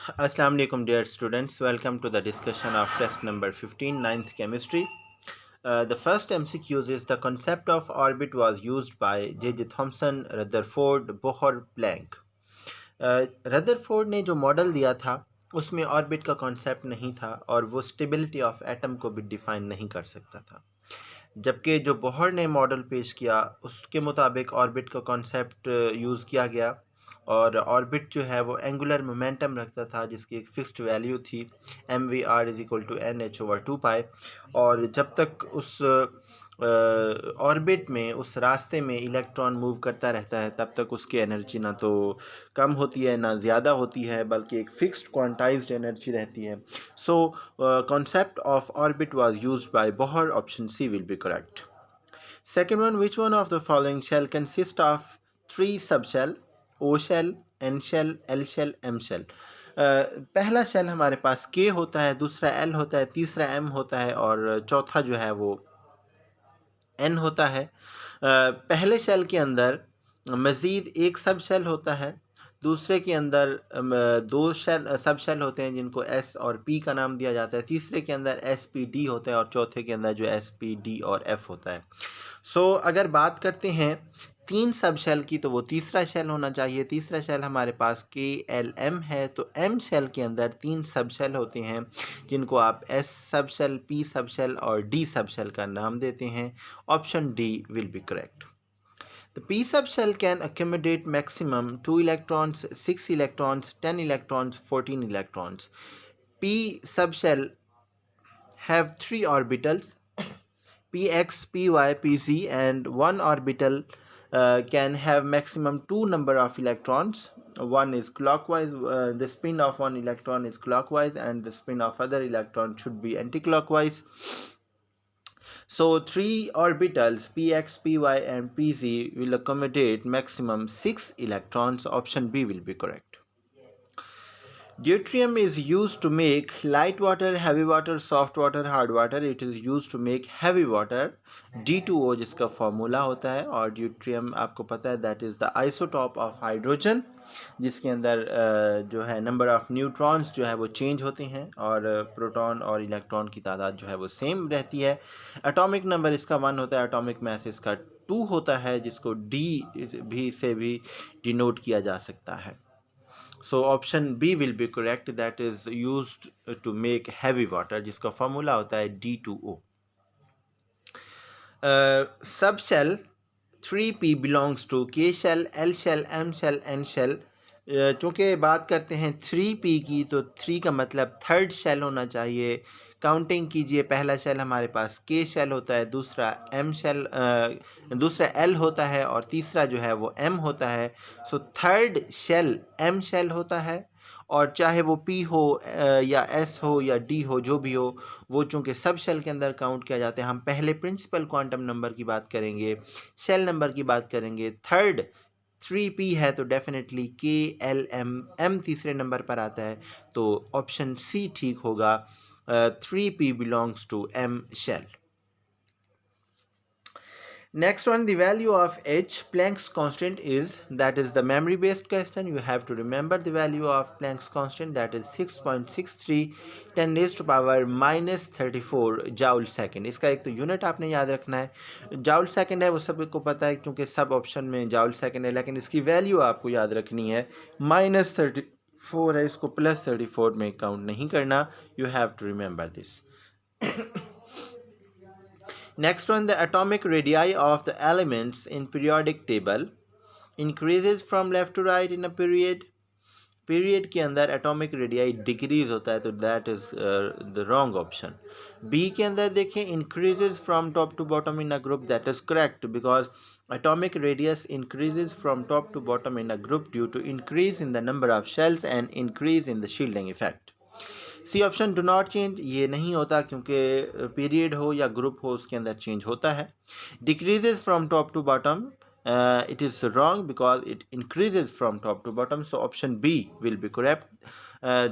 Assalamu alaikum dear students, welcome to the discussion of test number 15, ninth chemistry. The first MCQs is the concept of orbit was used by J.J. Thomson, Rutherford, Bohr, Planck. Rutherford ने जो model दिया था उसमें orbit का concept नहीं था और वो स्टेबिलिटी ऑफ एटम को भी डिफाइन नहीं कर सकता था, जबकि जो बोहर ने मॉडल पेश किया उसके मुताबिक ऑर्बिट का कॉन्सेप्ट यूज़ किया गया और ऑर्बिट जो है वो एंगुलर मोमेंटम रखता था जिसकी एक फिक्स्ड वैल्यू थी mv r = 2 पाई। और जब तक उस ऑर्बिट में उस रास्ते में इलेक्ट्रॉन मूव करता रहता है तब तक उसकी एनर्जी ना तो कम होती है ना ज़्यादा होती है, बल्कि एक फिक्स्ड क्वांटाइज्ड एनर्जी रहती है। सो concept of orbit was used by Bohr. Option C will be correct. Second one, which one of the following shell consist of three subshell: O shell, N shell, L shell, M shell? पहला shell हमारे पास K होता है, दूसरा L होता है, तीसरा M होता है और चौथा जो है वो N होता है। पहले शेल के अंदर मज़ीद एक सब शेल होता है, दूसरे के अंदर दो सब शेल होते हैं जिनको S और P का नाम दिया जाता है, तीसरे के अंदर SPD होता है और चौथे के अंदर जो SPD और F होता है। अगर बात करते हैं तीन सब शेल की तो वो तीसरा शेल होना चाहिए। तीसरा शेल हमारे पास KLM है, तो M शेल के अंदर तीन सब शेल होते हैं जिनको आप S sub shell, P sub shell और D सब शेल का नाम देते हैं। Option D will be correct. The p subshell can accommodate maximum 2 electrons, 6 electrons, 10 electrons, 14 electrons. P subshell have three orbitals px, py, pz, and one orbital can have maximum two number of electrons. One is clockwise, the spin of one electron is clockwise and the spin of other electron should be anticlockwise. So three orbitals px, py and pz will accommodate maximum 6 electrons. Option B will be correct. Deuterium is used to make light water, heavy water, soft water, hard water. It is used to make heavy water. D2O जिसका formula होता है और deuterium आपको पता है that is the isotope of hydrogen, जिसके अंदर जो है नंबर ऑफ न्यूट्रॉन्स जो है वो चेंज होते हैं और प्रोटॉन और इलेक्ट्रॉन की तादाद जो है वो सेम रहती है। एटॉमिक नंबर इसका 1 होता है, एटॉमिक मैस इसका 2 होता है जिसको D भी से भी डिनोट किया जा सकता है। So option B will be correct, that is used to make heavy water जिसका फॉर्मूला होता है D2O. Subshell 3p belongs to K shell, L shell, M shell, N shell. चूँकि बात करते हैं 3p की तो 3 का मतलब थर्ड शेल होना चाहिए। काउंटिंग कीजिए, पहला शेल हमारे पास K शेल होता है, दूसरा M शेल, दूसरा L होता है और तीसरा जो है वो M होता है। So third shell M shell होता है और चाहे वो P हो या S हो या D हो, जो भी हो, वो चूँकि सब शेल के अंदर काउंट किया जाते हैं। हम पहले प्रिंसिपल क्वांटम नंबर की बात करेंगे, शेल नंबर की बात करेंगे। थर्ड 3p है तो डेफिनेटली KLM तीसरे नंबर पर आता है, तो ऑप्शन C ठीक होगा। 3p belongs to M shell. Next one, the value of H, Planck's constant is, that is the memory based question. You have to remember the value of Planck's constant, that is 6.63 10 raised to power minus 34 joule second. इसका एक तो unit आपने याद रखना है, joule second है वो सबको पता है क्योंकि सब ऑप्शन में जाउल सेकंड है, लेकिन इसकी वैल्यू आपको याद रखनी है -34 है, इसको +34 में काउंट नहीं करना। You have to remember this. Next one, the atomic radii of the elements in periodic table increases from left to right in a period. Period के अंदर एटॉमिक रेडियाई डिक्रीज होता है, तो that is the wrong option. B के अंदर देखें, increases from top to bottom in a group, that is correct because atomic radius increases from top to bottom in a group due to increase in the number of shells and increase in the shielding effect. C option do not change, ये नहीं होता क्योंकि period हो या group हो उसके अंदर change होता है। Decreases from top to bottom, it is wrong because it increases from top to bottom, so option B will be correct.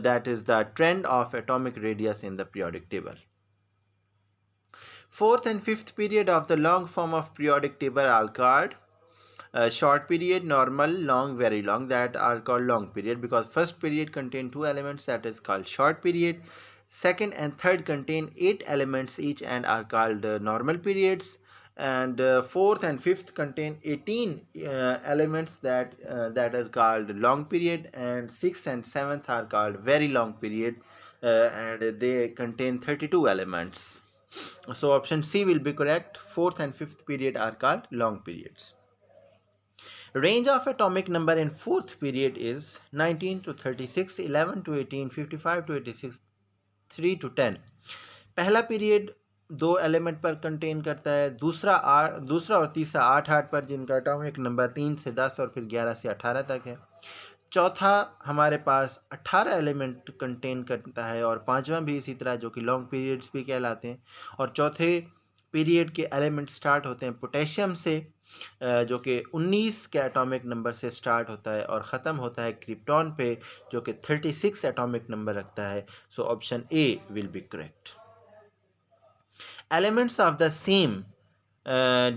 That is the trend of atomic radius in the periodic table. Fourth and fifth period of the long form of periodic table are called short period, normal, long, very long, that are called long period, because first period contain 2 elements, that is called short period. Second and third contain 8 elements each and are called normal periods. And fourth and fifth contain 18 elements that are called long period. And sixth and seventh are called very long period, and they contain 32 elements. So option C will be correct. Fourth and fifth period are called long periods. Range of atomic number in fourth period is 19 to 36, 11 to 18, 55 to 86, 3 to 10. पहला period 2 element पर contain करता है, दूसरा और तीसरा 8 पर, जिनका atomic number 3 से 10 और फिर 11 से 18 तक है। चौथा हमारे पास 18 एलिमेंट कंटेन करता है, और पांचवा भी इसी तरह, जो कि लॉन्ग पीरियड्स भी कहलाते हैं। और चौथे पीरियड के एलिमेंट स्टार्ट होते हैं पोटेशियम से, जो कि 19 के एटॉमिक नंबर से स्टार्ट होता है, और ख़त्म होता है क्रिप्टॉन पे, जो कि 36 एटॉमिक नंबर रखता है। So option A will be correct. Elements of the same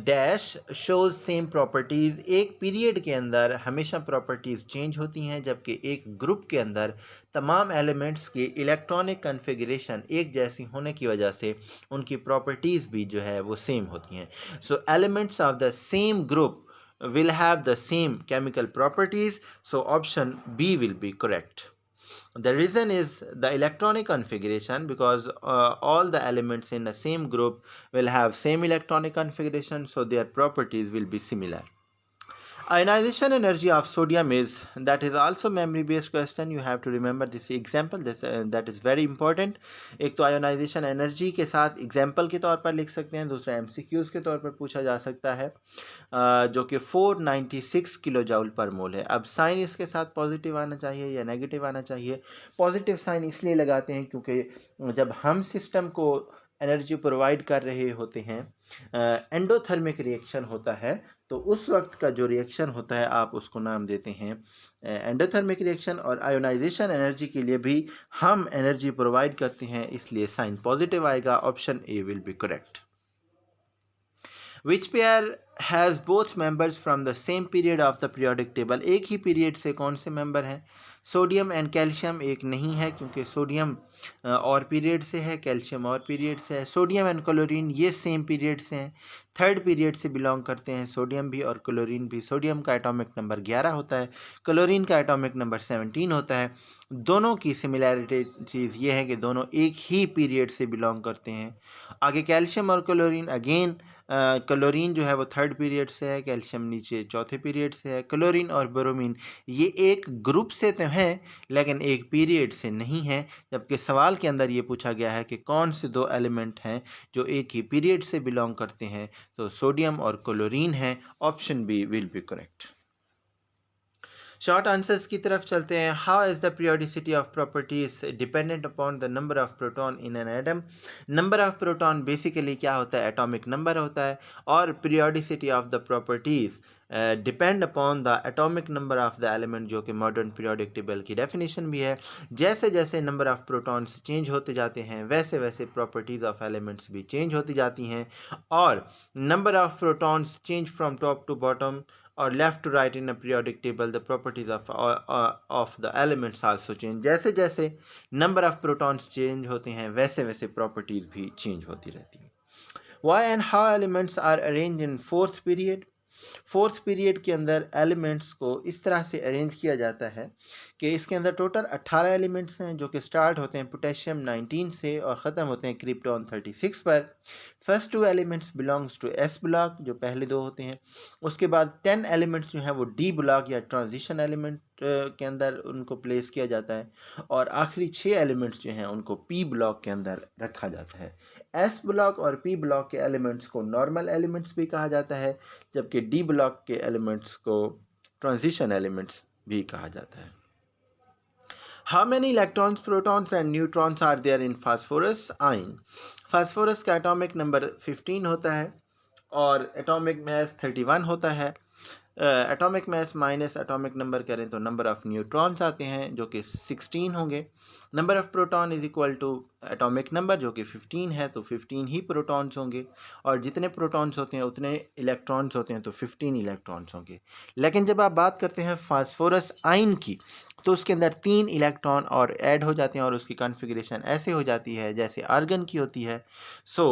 dash shows same properties. एक पीरियड के अंदर हमेशा प्रॉपर्टीज़ चेंज होती हैं, जबकि एक ग्रुप के अंदर तमाम एलिमेंट्स की इलेक्ट्रॉनिक कन्फिगरेशन एक जैसी होने की वजह से उनकी प्रॉपर्टीज़ भी जो है वो सेम होती हैं। So elements of the same group will have the same chemical properties, so option B will be correct. The reason is the electronic configuration, because all the elements in the same group will have same electronic configuration, so their properties will be similar. Ionization energy of sodium is, that is also memory based question. You have to remember this example, that is very important. एक तो ionisation energy के साथ example के तौर पर लिख सकते हैं, दूसरा MCQs के तौर पर पूछा जा सकता है, जो कि 496 किलो जूल पर मोल है। अब साइन इसके साथ पॉजिटिव आना चाहिए या नेगेटिव आना चाहिए। पॉजिटिव साइन इसलिए लगाते हैं क्योंकि जब हम सिस्टम को एनर्जी प्रोवाइड कर रहे होते हैं, एंडोथर्मिक रिएक्शन होता है, तो उस वक्त का जो रिएक्शन होता है आप उसको नाम देते हैं एंडोथर्मिक रिएक्शन। और आयोनाइजेशन एनर्जी के लिए भी हम एनर्जी प्रोवाइड करते हैं, इसलिए साइन पॉजिटिव आएगा। Option A will be correct. Which pair has both members from the same period of the periodic table? एक ही पीरियड से कौन से मेंबर हैं? सोडियम एंड कैल्शियम एक नहीं है, क्योंकि सोडियम और पीरियड से है, कैल्शियम और पीरियड से है। सोडियम एंड क्लोरीन ये सेम पीरियड से हैं, थर्ड पीरियड से बिलोंग करते हैं सोडियम भी और क्लोरीन भी। सोडियम का एटॉमिक नंबर 11 होता है, क्लोरीन का एटॉमिक नंबर 17 होता है। दोनों की सिमिलैरिटी चीज़ ये है कि दोनों एक ही पीरियड से बिलोंग करते हैं। आगे कैल्शियम और क्लोरीन, अगेन क्लोरीन जो है वो थर्ड पीरियड से है, कैल्शियम नीचे चौथे पीरियड से है। क्लोरीन और ब्रोमीन ये एक ग्रुप से तो हैं लेकिन एक पीरियड से नहीं है, जबकि सवाल के अंदर ये पूछा गया है कि कौन से 2 एलिमेंट हैं जो एक ही पीरियड से बिलोंग करते हैं, तो सोडियम और क्लोरीन है। Option B will be correct. Short answers की तरफ चलते हैं। How is the periodicity of properties dependent upon the number of proton in an atom? Number of proton basically क्या होता है? एटॉमिक नंबर होता है। और periodicity of the properties depend upon the atomic number of the element, जो कि modern periodic table की definition भी है। जैसे जैसे नंबर ऑफ प्रोटॉन्स चेंज होते जाते हैं, वैसे वैसे प्रॉपर्टीज ऑफ एलिमेंट्स भी चेंज होती जाती हैं। और number of protons change from top to bottom और left to right in a periodic table, the properties of the elements also change. जैसे जैसे नंबर ऑफ प्रोटॉन्स चेंज होते हैं, वैसे वैसे प्रॉपर्टीज भी चेंज होती रहती हैं। Why and how elements are arrange in fourth period? Fourth period के अंदर एलिमेंट्स को इस तरह से अरेंज किया जाता है कि इसके अंदर टोटल 18 एलिमेंट्स हैं, जो कि स्टार्ट होते हैं पोटेशियम 19 से और ख़त्म होते हैं क्रिप्टॉन 36 पर। First 2 elements belongs to S block, जो पहले 2 होते हैं। उसके बाद 10 एलिमेंट्स जो हैं वो डी ब्लॉक या ट्रांजिशन एलिमेंट के अंदर उनको प्लेस किया जाता है। और आखिरी 6 एलिमेंट्स जो हैं उनको पी ब्लॉक के अंदर रखा जाता है। एस ब्लॉक और पी ब्लॉक के एलिमेंट्स को नॉर्मल एलिमेंट्स भी कहा जाता है, जबकि डी ब्लॉक के एलिमेंट्स को ट्रांजिशन एलिमेंट्स भी कहा जाता है। How many electrons, protons and neutrons are there in phosphorus ion? Phosphorus का एटॉमिक नंबर 15 होता है और एटॉमिक मास 31 होता है। Atomic mass minus atomic number करें तो नंबर ऑफ़ न्यूट्रॉन्स आते हैं जो कि 16 होंगे। Number of proton is equal to atomic number जो कि 15 है, तो 15 ही प्रोटॉन्स होंगे, और जितने प्रोटॉन्स होते हैं उतने इलेक्ट्रॉन्स होते हैं, तो 15 इलेक्ट्रॉन्स होंगे। लेकिन जब आप बात करते हैं फास्फोरस आयन की, तो उसके अंदर 3 इलेक्ट्रॉन और ऐड हो जाते हैं और उसकी कॉन्फ़िगरेशन ऐसे हो जाती है जैसे आर्गन की होती है। सो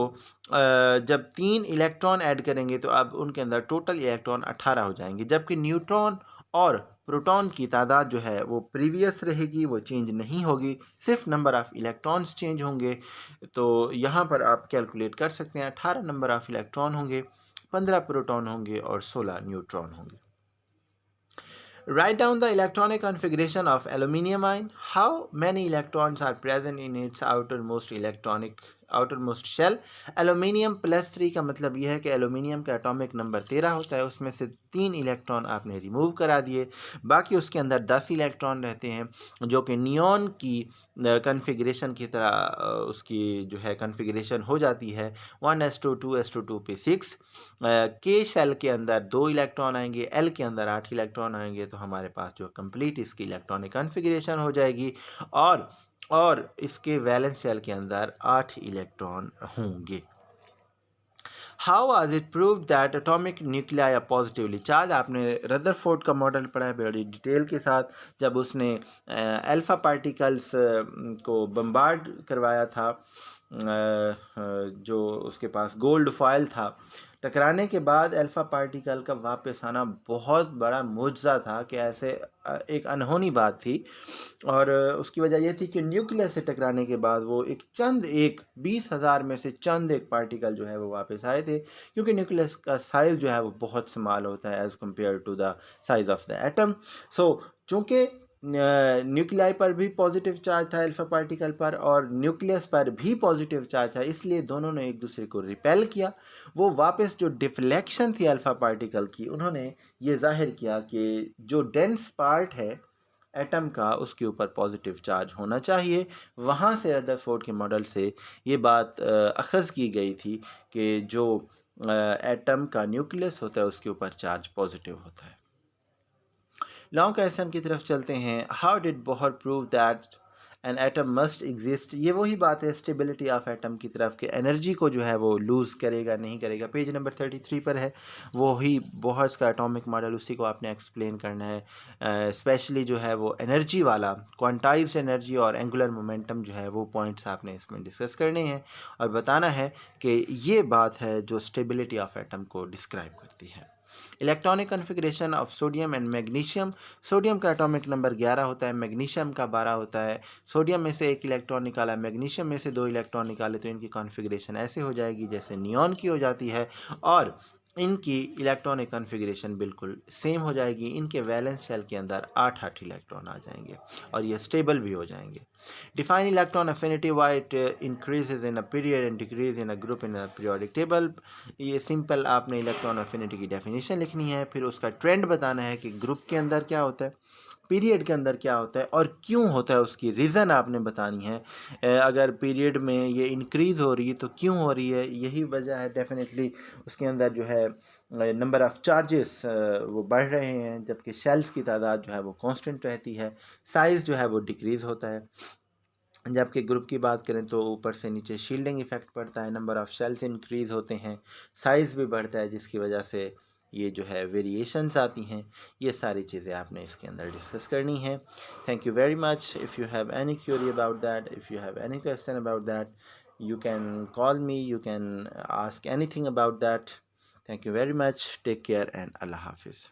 जब 3 इलेक्ट्रॉन ऐड करेंगे तो अब उनके अंदर टोटल इलेक्ट्रॉन 18 हो जाएंगे, जबकि न्यूट्रॉन और प्रोटॉन की तादाद जो है वो प्रीवियस रहेगी, वो चेंज नहीं होगी, सिर्फ नंबर ऑफ़ इलेक्ट्रॉन्स चेंज होंगे। तो यहाँ पर आप कैलकुलेट कर सकते हैं 18 नंबर ऑफ़ इलेक्ट्रॉन होंगे, 15 प्रोटॉन होंगे और 16 न्यूट्रॉन होंगे। Write down the electronic configuration of aluminium ion. How many electrons are present in its outermost shell? Aluminium plus 3 का मतलब यह है कि एल्यूमिनियम का एटॉमिक नंबर 13 होता है, उसमें से 3 इलेक्ट्रॉन आपने रिमूव करा दिए, बाकी उसके अंदर 10 इलेक्ट्रॉन रहते हैं जो कि नियॉन की कन्फिग्रेशन की तरह उसकी जो है कन्फिग्रेशन हो जाती है 1s2 2s2 2 पे 6। के शेल के अंदर 2 इलेक्ट्रॉन आएंगे, एल के अंदर 8 इलेक्ट्रॉन आएंगे, तो हमारे पास जो कंप्लीट इसकी इलेक्ट्रॉनिक कन्फिग्रेशन हो जाएगी, और इसके वैलेंस शेल के अंदर 8 इलेक्ट्रॉन होंगे। How was it prove that atomic nuclei are positively charge? आपने रदरफोर्ड का मॉडल पढ़ा है बड़ी डिटेल के साथ, जब उसने अल्फ़ा पार्टिकल्स को बम्बार्ड करवाया था, जो उसके पास गोल्ड फॉयल था, टकराने के बाद अल्फ़ा पार्टिकल का वापस आना बहुत बड़ा मुआजिज़ा था कि ऐसे एक अनहोनी बात थी, और उसकी वजह यह थी कि न्यूक्लियस से टकराने के बाद वो एक 20,000 में से चंद एक पार्टिकल जो है वो वापस आए थे, क्योंकि न्यूक्लियस का साइज़ जो है वो बहुत स्मॉल होता है as compare to the size of the atom. So चूँकि न्यूक्लियाई पर भी पॉजिटिव चार्ज था अल्फ़ा पार्टिकल पर, और न्यूक्लियस पर भी पॉजिटिव चार्ज था, इसलिए दोनों ने एक दूसरे को रिपेल किया। वो वापस जो डिफ्लेक्शन थी अल्फ़ा पार्टिकल की, उन्होंने ये जाहिर किया कि जो डेंस पार्ट है एटम का उसके ऊपर पॉजिटिव चार्ज होना चाहिए। वहाँ से रदरफोर्ड के मॉडल से ये बात अखज़ की गई थी कि जो एटम का न्यूक्लियस होता है उसके ऊपर चार्ज पॉजिटिव होता है। लॉन्ग क्वेश्चन की तरफ चलते हैं। How did Bohr prove that an atom must exist? ये वही बात है स्टेबिलिटी ऑफ एटम की तरफ, कि एनर्जी को जो है वो लूज़ करेगा नहीं करेगा। पेज नंबर 33 पर है, वही बोहर्स का एटॉमिक मॉडल, उसी को आपने एक्सप्लेन करना है। स्पेशली जो है वो एनर्जी वाला, क्वांटाइज्ड एनर्जी और एंगुलर मोमेंटम जो है वो पॉइंट्स आपने इसमें डिस्कस करने हैं, और बताना है कि ये बात है जो स्टेबिलिटी ऑफ एटम को डिस्क्राइब करती है। Electronic configuration of sodium and magnesium. Sodium का एटॉमिक नंबर 11 होता है, मैग्नीशियम का 12 होता है। सोडियम में से 1 इलेक्ट्रॉन निकाला, मैग्नीशियम में से 2 इलेक्ट्रॉन निकाले, तो इनकी कॉन्फ़िगरेशन ऐसे हो जाएगी जैसे नियॉन की हो जाती है, और इनकी इलेक्ट्रॉनिक कॉन्फ़िगरेशन बिल्कुल सेम हो जाएगी। इनके वैलेंस शेल के अंदर 8 इलेक्ट्रॉन आ जाएंगे और ये स्टेबल भी हो जाएंगे। Define electron affinity, why it increases in a period and decrease in a group in a periodic table. ये सिंपल आपने इलेक्ट्रॉन अफिनिटी की डेफिनेशन लिखनी है, फिर उसका ट्रेंड बताना है कि ग्रुप के अंदर क्या होता है, पीरियड के अंदर क्या होता है और क्यों होता है, उसकी रीज़न आपने बतानी है। अगर पीरियड में ये इंक्रीज़ हो रही है तो क्यों हो रही है, यही वजह है। डेफिनेटली उसके अंदर जो है नंबर ऑफ़ चार्जेस वो बढ़ रहे हैं, जबकि शेल्स की तादाद जो है वो कांस्टेंट रहती है, साइज़ जो है वो डिक्रीज़ होता है। जबकि ग्रुप की बात करें तो ऊपर से नीचे शील्डिंग इफ़ेक्ट पड़ता है, नंबर ऑफ़ शेल्स इंक्रीज़ होते हैं, साइज़ भी बढ़ता है, जिसकी वजह से ये जो है वेरिएशंस आती हैं। ये सारी चीज़ें आपने इसके अंदर डिस्कस करनी है। Thank you very much. If you have any Curie about that, if you have any question about that, you can call me, you can ask anything about that. Thank you very much. Take care and Allah Hafiz.